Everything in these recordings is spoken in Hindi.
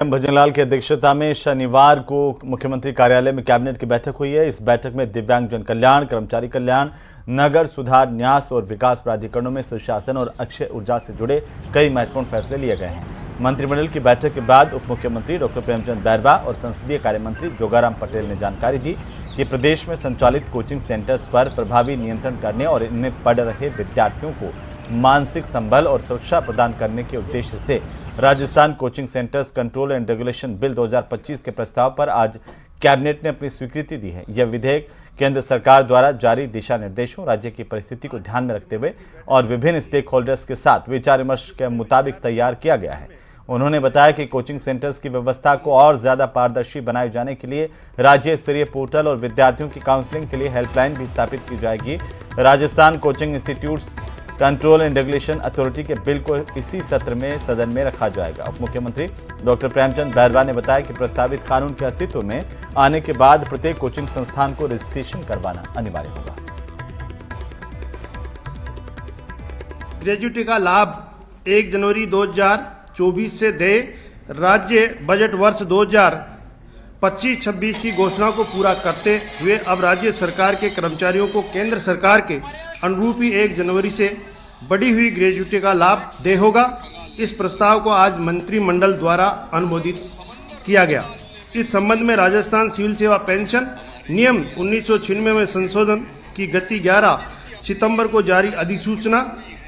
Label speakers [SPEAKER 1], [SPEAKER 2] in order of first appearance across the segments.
[SPEAKER 1] भजनलाल की अध्यक्षता में शनिवार को मुख्यमंत्री कार्यालय में कैबिनेट की बैठक हुई है। इस बैठक में दिव्यांगजन कल्याण, कर्मचारी कल्याण, नगर सुधार, न्यास और विकास प्राधिकरणों में सुशासन और अक्षय ऊर्जा से जुड़े कई महत्वपूर्ण फैसले लिए गए हैं। मंत्रिमंडल की बैठक के बाद उप मुख्यमंत्री डॉक्टर प्रेमचंद बैरवा और संसदीय कार्य मंत्री जोगाराम पटेल ने जानकारी दी कि प्रदेश में संचालित कोचिंग सेंटर्स पर प्रभावी नियंत्रण करने और इनमें पढ़ रहे विद्यार्थियों को मानसिक संबल और सुरक्षा प्रदान करने के उद्देश्य से Rajasthan coaching centres control and regulation bill 2025 के प्रस्ताव पर आज कैबिनेट ने अपनी स्वीकृति दी है। यह विधेयक केंद्र सरकार द्वारा जारी दिशा निर्देशों, राज्य की परिस्थिति को ध्यान में रखते हुए और विभिन्न स्टेक होल्डर्स के साथ विचार विमर्श के मुताबिक तैयार किया गया है। उन्होंने बताया कि कोचिंग सेंटर्स की व्यवस्था को और ज्यादा पारदर्शी बनाए जाने के लिए राज्य स्तरीय पोर्टल और विद्यार्थियों की काउंसलिंग के लिए हेल्पलाइन भी स्थापित की जाएगी। Rajasthan coaching institutes control and regulation authority के बिल को इसी सत्र में सदन में रखा जाएगा। उप मुख्यमंत्री डॉक्टर प्रेमचंद बैरवा ने बताया कि प्रस्तावित कानून के अस्तित्व में आने के बाद प्रत्येक कोचिंग संस्थान को रजिस्ट्रेशन करवाना अनिवार्य होगा।
[SPEAKER 2] ग्रेजुएटी का लाभ 1 जनवरी 2024 से दे राज्य बजट वर्ष 2025-26 की घोषणा को पूरा करते हुए अब राज्य सरकार के कर्मचारियों को केंद्र सरकार के अनुरूप ही 1 जनवरी से बढ़ी हुई ग्रेजुएटी का लाभ दे होगा। इस प्रस्ताव को आज मंत्रिमंडल द्वारा अनुमोदित किया गया। इस संबंध में राजस्थान सिविल सेवा पेंशन नियम 1996 में संशोधन की गति 11 सितंबर को जारी अधिसूचना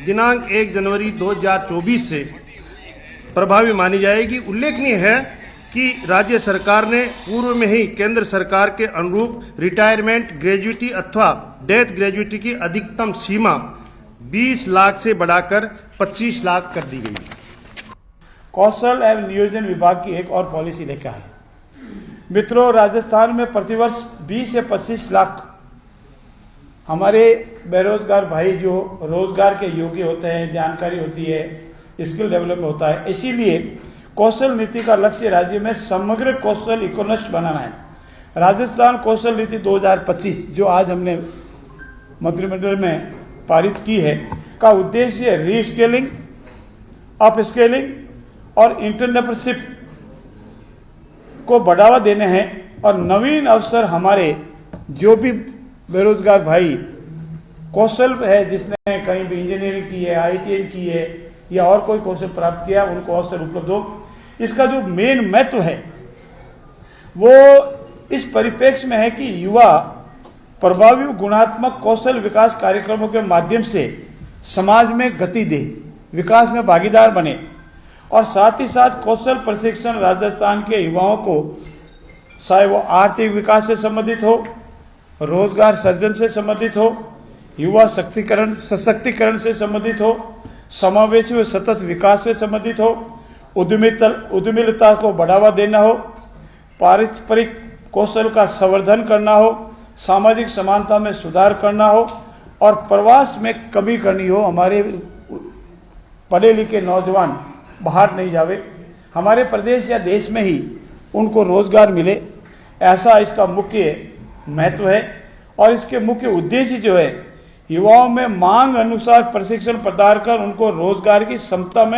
[SPEAKER 2] दिनांक 1 जनवरी 2024 से प्रभावी मानी जाएगी। उल्लेखनीय है कि राज्य सरकार ने पूर्व में ही केंद्र सरकार के अनुरूप रिटायरमेंट ग्रेजुएटी अथवा डेथ ग्रेजुएटी की अधिकतम सीमा 20 लाख से बढ़ाकर 25 लाख कर दी गई।
[SPEAKER 3] कौशल एवं नियोजन विभाग की एक और पॉलिसी लेकर आए। मित्रों, राजस्थान में प्रतिवर्ष 20 से 25 लाख हमारे बेरोजगार भाई जो रोजगार के योग्य होते हैं, जानकारी होती है, स्किल डेवलपमेंट होता है। इसीलिए कौशल नीति का लक्ष्य राज्य में समग्र कौशल इकोनॉमिस्ट बनाना है। राजस्थान कौशल नीति 2025 जो आज हमने मंत्रिमंडल में पारित की है का उद्देश्य रीस्केलिंग, अपस्केलिंग और एंटरप्रेन्योरशिप को बढ़ावा देने हैं और नवीन अवसर हमारे जो भी बेरोजगार भाई कौशल है, जिसने कहीं भी इंजीनियरिंग की है, ITI की है या और कोई कौशल प्राप्त किया, उनको अवसर उपलब्ध हो। इसका जो मेन महत्व है वो इस परिप्रेक्ष्य में है कि युवा प्रभावी गुणात्मक कौशल विकास कार्यक्रमों के माध्यम से समाज में गति दे, विकास में भागीदार बने और साथ ही साथ कौशल प्रशिक्षण राजस्थान के युवाओं को, चाहे वो आर्थिक विकास से संबंधित हो, रोजगार सृजन से संबंधित हो, युवा सशक्तिकरण से संबंधित हो, समावेशी व सतत विकास से संबंधित हो, उद्यमिता को बढ़ावा देना हो, पारस्परिक कौशल का संवर्धन करना हो, सामाजिक समानता में सुधार करना हो और प्रवास में कमी करनी हो। हमारे पढ़े लिखे नौजवान बाहर नहीं जावे, हमारे प्रदेश या देश में ही उनको रोजगार मिले, ऐसा इसका मुख्य महत्व है। और इसके मुख्य उद्देश्य जो है, युवाओं में मांग अनुसार प्रशिक्षण प्रदान कर उनको रोजगार की क्षमता में